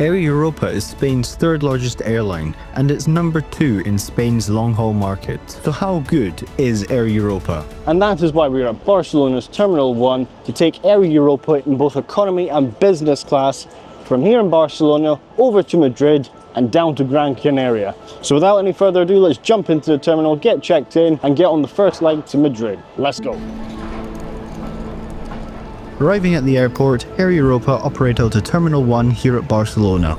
Air Europa is Spain's third largest airline, and it's number 2 in Spain's long-haul market. So how good is Air Europa? And that is why we're at Barcelona's Terminal 1 to take Air Europa in both economy and business class from here in Barcelona over to Madrid and down to Gran Canaria. So without any further ado, let's jump into the terminal, get checked in and get on the first leg to Madrid. Let's go. Arriving at the airport, Air Europa operate out of Terminal 1 here at Barcelona.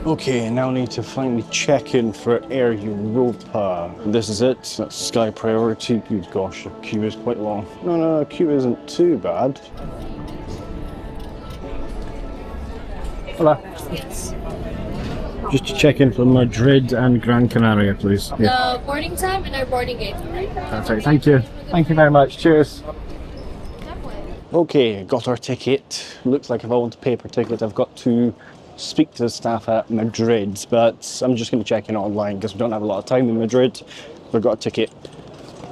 Okay, now I need to find the check-in for Air Europa. This is it, that's Sky Priority. Good gosh, the queue is quite long. No, the queue isn't too bad. Hello. Yes. Just to check in for Madrid and Gran Canaria, please. The boarding time and our boarding gate. Perfect, thank you. Thank you very much, cheers. Okay, got our ticket. Looks like if I want a paper ticket, I've got to speak to the staff at Madrid, but I'm just going to check in online because we don't have a lot of time in Madrid. We've got a ticket.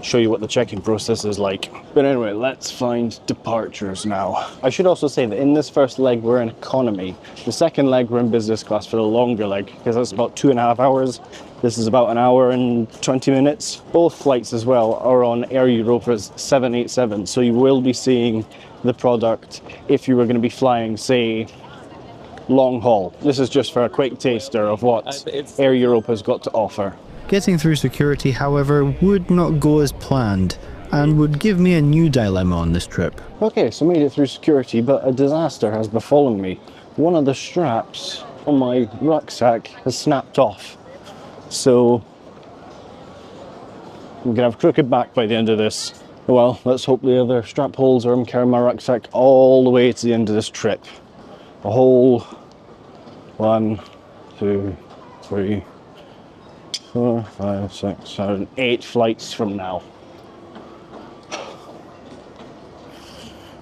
Show you what the check-in process is like. But anyway, let's find departures now. I should also say that in this first leg, we're in economy. The second leg, we're in business class for the longer leg, because that's about 2.5 hours. This is about 1 hour and 20 minutes. Both flights as well are on Air Europa's 787, so you will be seeing the product if you were going to be flying, say, long haul. This is just for a quick taster of what Air Europa's got to offer. Getting through security, however, would not go as planned and would give me a new dilemma on this trip. Okay, so made it through security, but a disaster has befallen me. One of the straps on my rucksack has snapped off. So I'm gonna have crooked back by the end of this. Well, let's hope the other strap holds or I'm carrying my rucksack all the way to the end of this trip. A whole 1, 2, 3, 4, 5, 6, 7, 8 flights from now.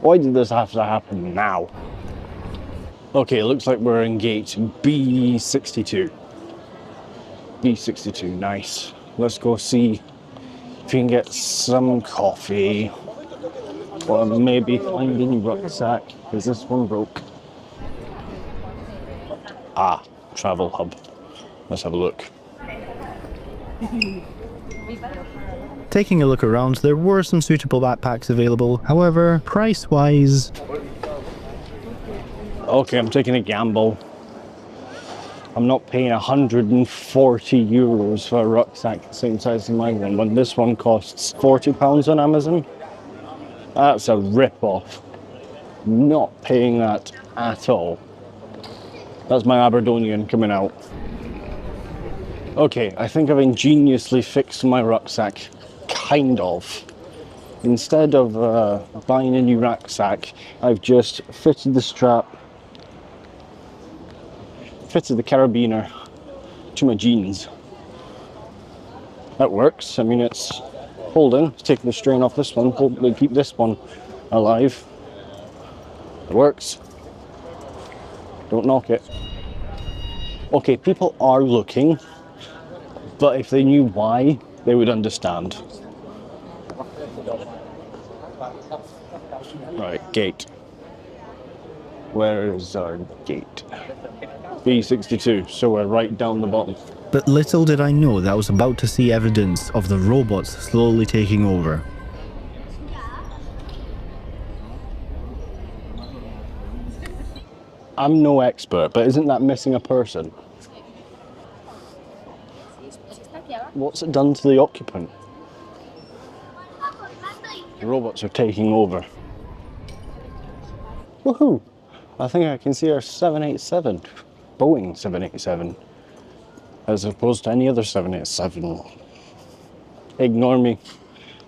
Why did this have to happen now? Okay, it looks like we're in gate B62. B62, nice. Let's go see if you can get some coffee. Or maybe find a new rucksack, because this one broke. Ah, travel hub. Let's have a look. Taking a look around, there were some suitable backpacks available. However, price-wise... Okay, I'm taking a gamble. I'm not paying 140 euros for a rucksack the same size as my one, when this one costs £40 on Amazon. That's a rip-off. Not paying that at all. That's my Aberdonian coming out. Okay, I think I've ingeniously fixed my rucksack, kind of. Instead of buying a new rucksack, I've just fitted the strap, fitted the carabiner to my jeans. That works. I mean, it's holding, it's taking the strain off this one, hopefully keep this one alive. It works. Don't knock it. Okay, people are looking, but if they knew why, they would understand. Right, gate. Where is our gate? B62, so we're right down the bottom. But little did I know that I was about to see evidence of the robots slowly taking over. I'm no expert, but isn't that missing a person? What's it done to the occupant? The robots are taking over. Woohoo! I think I can see our 787, Boeing 787, as opposed to any other 787. Ignore me.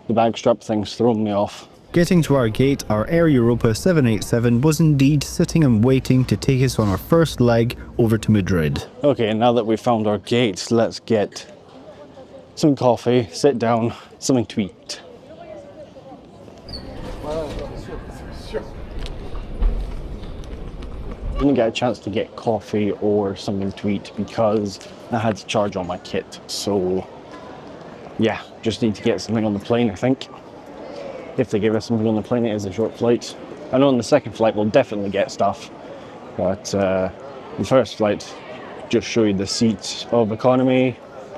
The bag strap thing's thrown me off. Getting to our gate, our Air Europa 787 was indeed sitting and waiting to take us on our first leg over to Madrid. Okay, now that we've found our gate, let's get some coffee, sit down, something to eat. Didn't get a chance to get coffee or something to eat because I had to charge all my kit. So yeah, just need to get something on the plane, I think. If they give us something on the plane, it is a short flight. I know on the second flight we'll definitely get stuff, but The first flight just show you the seats of economy,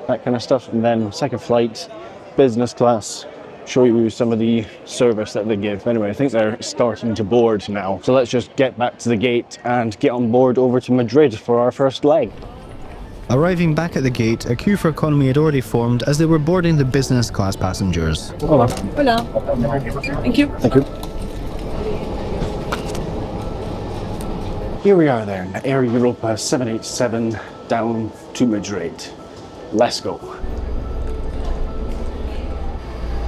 that kind of stuff, and then second flight, business class, show you some of the service that they give. Anyway, I think they're starting to board now. So let's just get back to the gate and get on board over to Madrid for our first leg. Arriving back at the gate, a queue for economy had already formed as they were boarding the business class passengers. Hola. Hola. Thank you. Thank you. Here we are then, Air Europa 787 down to Madrid. Let's go.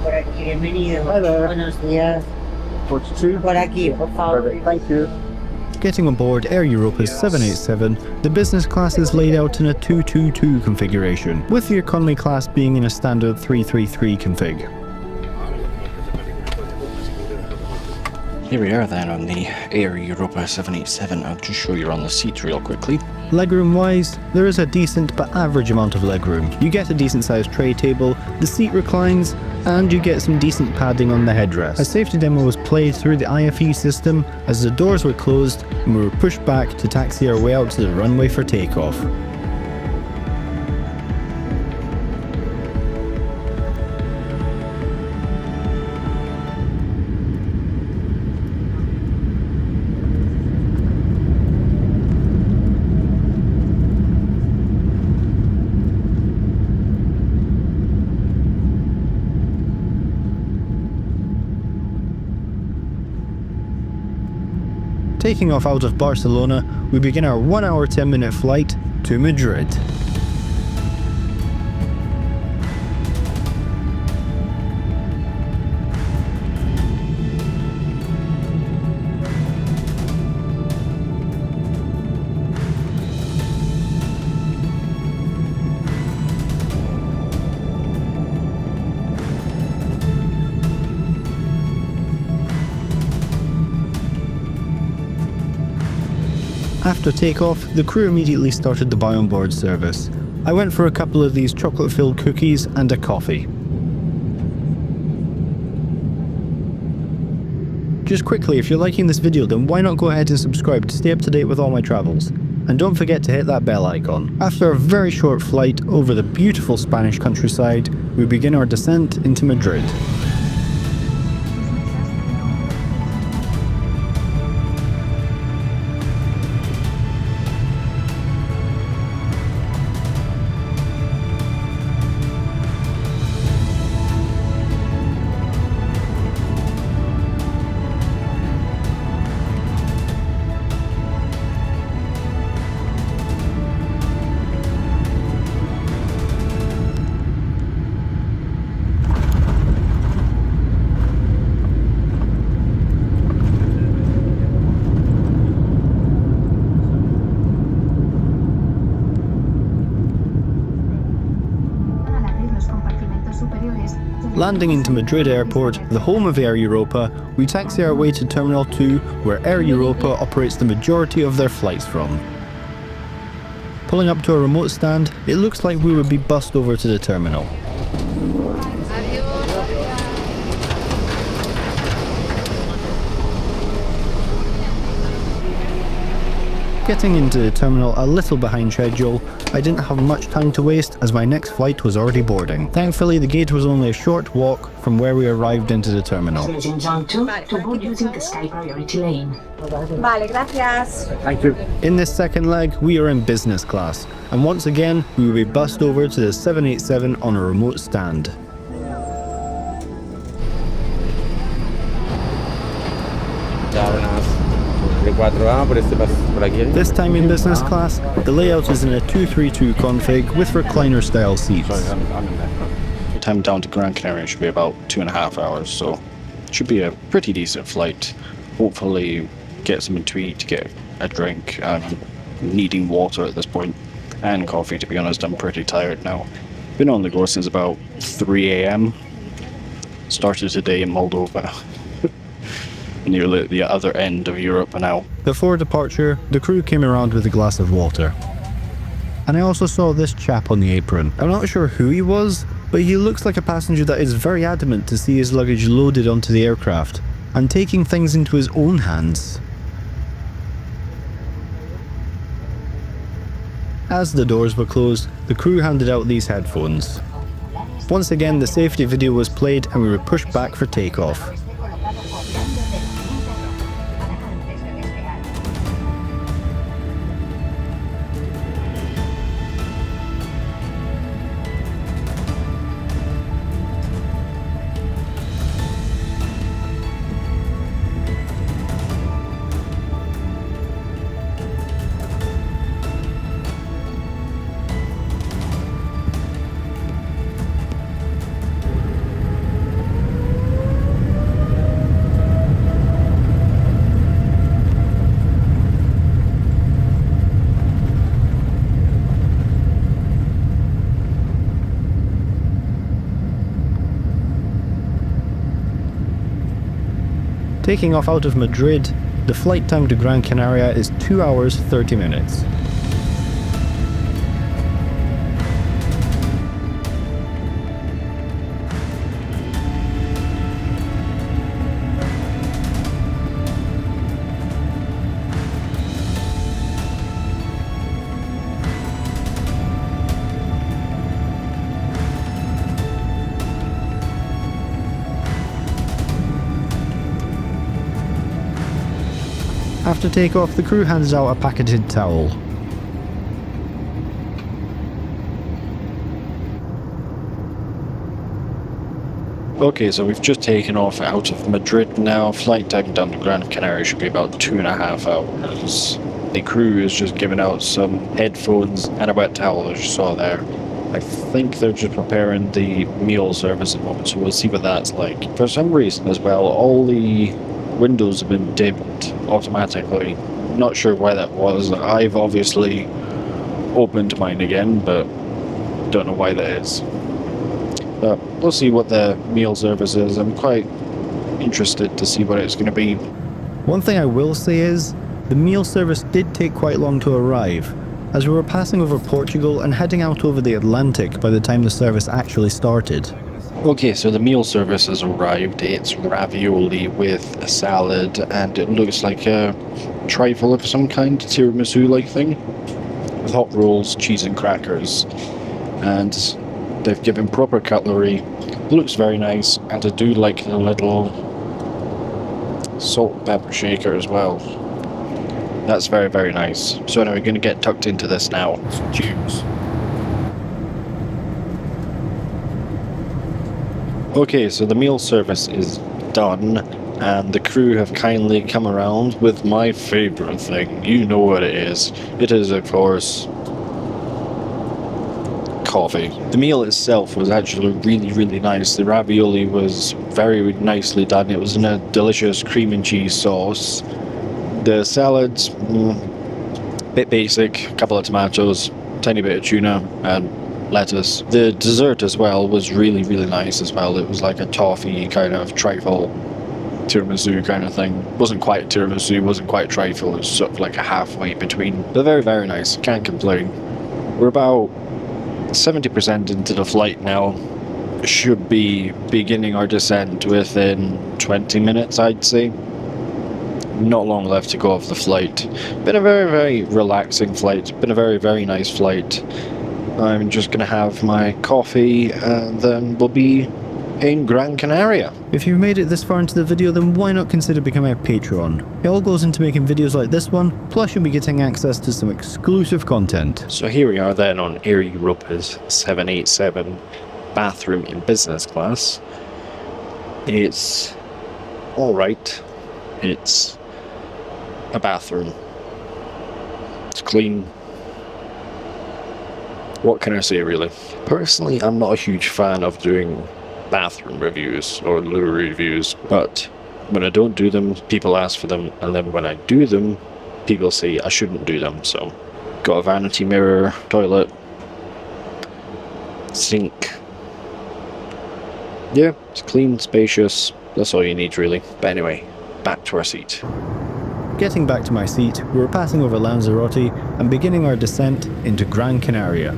Por aquí, bienvenido. Hi there. Buenos días. 42. Por aquí, por favor. Perfect, thank you. Getting on board Air Europa's 787, the business class is laid out in a 222 configuration, with the economy class being in a standard 333 config. Here we are then on the Air Europa 787. I'll just show you around the seats real quickly. Legroom wise, there is a decent but average amount of legroom. You get a decent sized tray table, the seat reclines, and you get some decent padding on the headrest. A safety demo was played through the IFE system as the doors were closed and we were pushed back to taxi our way out to the runway for takeoff. Taking off out of Barcelona, we begin our 1 hour 10 minute flight to Madrid. After takeoff, the crew immediately started the buy on board service. I went for a couple of these chocolate filled cookies and a coffee. Just quickly, if you're liking this video, then why not go ahead and subscribe to stay up to date with all my travels. And don't forget to hit that bell icon. After a very short flight over the beautiful Spanish countryside, we begin our descent into Madrid. Landing into Madrid Airport, the home of Air Europa, we taxi our way to Terminal 2, where Air Europa operates the majority of their flights from. Pulling up to a remote stand, it looks like we would be bussed over to the terminal. Getting into the terminal a little behind schedule, I didn't have much time to waste as my next flight was already boarding. Thankfully, the gate was only a short walk from where we arrived into the terminal. To board using the Sky Priority Lane. Vale, gracias. Thank you. In this second leg, we are in business class, and once again, we will be bussed over to the 787 on a remote stand. This time in business class, the layout is in a 232 config with recliner style seats. I'm in there. Time down to Gran Canaria should be about 2.5 hours, so it should be a pretty decent flight. Hopefully get something to eat, get a drink. I'm needing water at this point, and coffee, to be honest. I'm pretty tired now. Been on the go since about 3 a.m. Started today in Moldova. Nearly at the other end of Europe now. Before departure, the crew came around with a glass of water. And I also saw this chap on the apron. I'm not sure who he was, but he looks like a passenger that is very adamant to see his luggage loaded onto the aircraft, and taking things into his own hands. As the doors were closed, the crew handed out these headphones. Once again, the safety video was played and we were pushed back for takeoff. Taking off out of Madrid, the flight time to Gran Canaria is 2 hours 30 minutes. After takeoff, the crew hands out a packeted towel. Okay, so we've just taken off out of Madrid now. Flight time down to Gran Canaria should be about 2.5 hours. The crew is just giving out some headphones and a wet towel, as you saw there. I think they're just preparing the meal service at the moment, so we'll see what that's like. For some reason as well, all the windows have been dimmed automatically. Not sure why that was. I've obviously opened mine again, but don't know why that is. But we'll see what the meal service is. I'm quite interested to see what it's going to be. One thing I will say is, the meal service did take quite long to arrive, as we were passing over Portugal and heading out over the Atlantic by the time the service actually started. Okay, so the meal service has arrived. It's ravioli with a salad, and it looks like a trifle of some kind, tiramisu-like thing, with hot rolls, cheese and crackers. And they've given proper cutlery. It looks very nice, and I do like the little salt and pepper shaker as well. That's very, very nice. So anyway, we're going to get tucked into this now. Cheers. Okay, so the meal service is done, and the crew have kindly come around with my favourite thing. You know what it is. It is, of course, coffee. The meal itself was actually really, really nice. The ravioli was very nicely done. It was in a delicious cream and cheese sauce. The salads, bit basic, a couple of tomatoes, tiny bit of tuna, and lettuce. The dessert as well was really, really nice as well. It was like a toffee kind of trifle tiramisu kind of thing. Wasn't quite tiramisu, wasn't quite trifle. It was sort of like a halfway between. But very, very nice. Can't complain. We're about 70% into the flight now. Should be beginning our descent within 20 minutes, I'd say. Not long left to go off the flight. Been a very, very relaxing flight. Been a very, very nice flight. I'm just going to have my coffee and then we'll be in Gran Canaria. If you've made it this far into the video, then why not consider becoming a Patreon? It all goes into making videos like this one, plus you'll be getting access to some exclusive content. So here we are then on Air Europa's 787 bathroom in business class. It's alright. It's a bathroom. It's clean. What can I say, really? Personally, I'm not a huge fan of doing bathroom reviews or loo reviews, but when I don't do them, people ask for them, and then when I do them, people say I shouldn't do them. So, got a vanity mirror, toilet, sink. Yeah, it's clean, spacious. That's all you need, really. But anyway, back to our seat. Getting back to my seat, we were passing over Lanzarote and beginning our descent into Gran Canaria.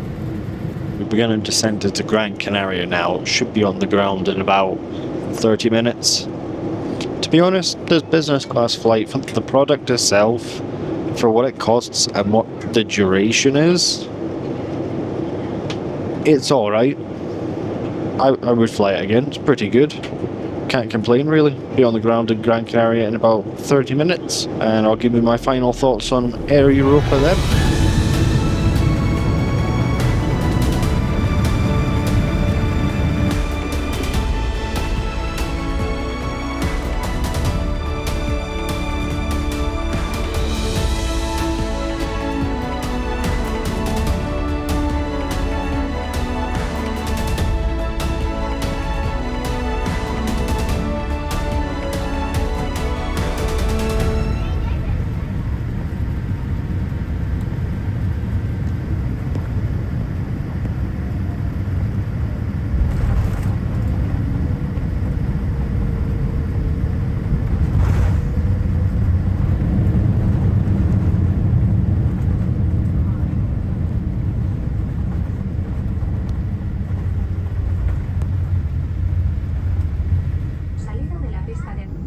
We're beginning to descend into Gran Canaria now. Should be on the ground in about 30 minutes. To be honest, this business class flight, for the product itself, for what it costs and what the duration is, It's alright. I would fly it again, it's pretty good. Can't complain really. Be on the ground in Gran Canaria in about 30 minutes, and I'll give you my final thoughts on Air Europa then.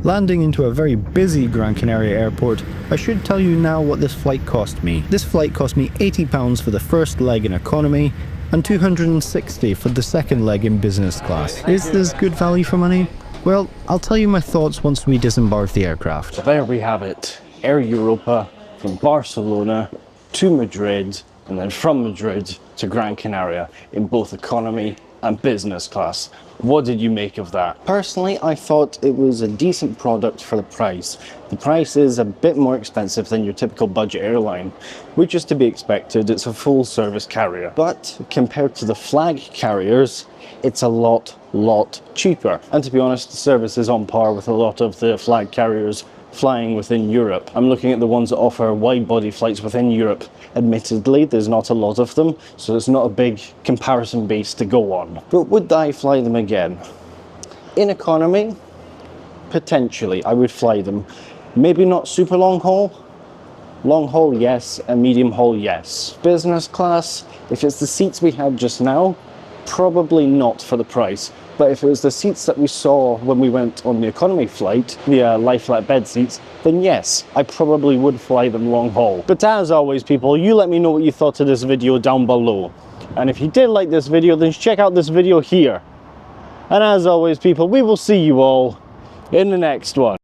Landing into a very busy Gran Canaria Airport, I should tell you now what this flight cost me. This flight cost me £80 for the first leg in economy and £260 for the second leg in business class. Is this good value for money? Well, I'll tell you my thoughts once we disembark the aircraft. So there we have it, Air Europa from Barcelona to Madrid, and then from Madrid to Gran Canaria in both economy and business class. What did you make of that? Personally, I thought it was a decent product for the price. The price is a bit more expensive than your typical budget airline, which is to be expected. It's a full service carrier. But compared to the flag carriers, it's a lot cheaper. And to be honest, the service is on par with a lot of the flag carriers flying within Europe. I'm looking at the ones that offer wide body flights within Europe. Admittedly, there's not a lot of them, so it's not a big comparison base to go on. But would I fly them again? In economy, potentially, I would fly them. Maybe not super long haul. Long haul, yes, and medium haul, yes. Business class, if it's the seats we had just now, probably not for the price. But if it was the seats that we saw when we went on the economy flight, the lie-flat bed seats, then yes, I probably would fly them long haul. But as always, people, you let me know what you thought of this video down below. And if you did like this video, then check out this video here. And as always, people, we will see you all in the next one.